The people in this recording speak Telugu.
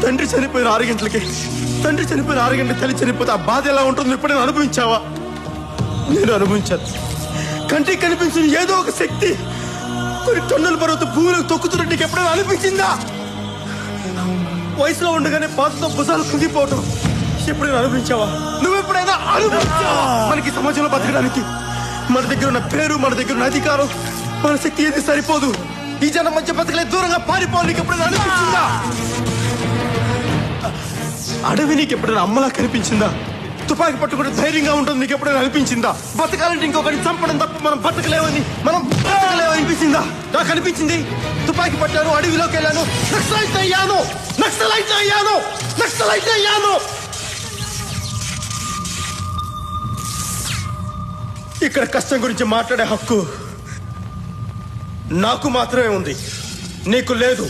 తండ్రి చనిపోయిన 6 గంటలకి తల్లి చనిపోతే ఆ బాధ ఎలా ఉంటుందో ఎప్పుడైనా అనుభవించావా? నేను అనుభవించాను. కంటికి కనిపించిన ఏదో ఒక శక్తి కొన్ని టన్నుల బరువుతో భూమిలోకి తొక్కుతున్నట్టు నీకు ఎప్పుడైనా అనిపించిందా? వయసులో ఉండగానే బాధతో భుజాలు కుంగిపోవటం ఎప్పుడైనా అనుభవించావా? నువ్వెప్పుడైనా అనుభవించావా? మనకి సమాజంలో బతకడానికి మన దగ్గర ఉన్న పేరు, మన దగ్గర ఉన్న అధికారం, మన శక్తి ఏది సరిపోదు. ఈ జనం మధ్య బతకలే దూరంగా పారిపోవాలి నీకు ఎప్పుడైనా అనిపించిందా? అడవి నీకు ఎప్పుడైనా అమ్మలా కనిపించిందా? తుపాకి పట్టుకుంటే ధైర్యంగా ఉంటుంది నీకు ఎప్పుడైనా అనిపించిందా? బతకాలంటే ఇంకొకరిని చంపడం తప్ప మనం బతకలేమని అనిపించిందా? నాకు అనిపించింది. తుపాకి పట్టాను, అడవిలోకి వెళ్ళాను, నక్సలైట్ అయ్యాను. ఇక్కడ కష్టం గురించి మాట్లాడే హక్కు నాకు మాత్రమే ఉంది, నీకు లేదు.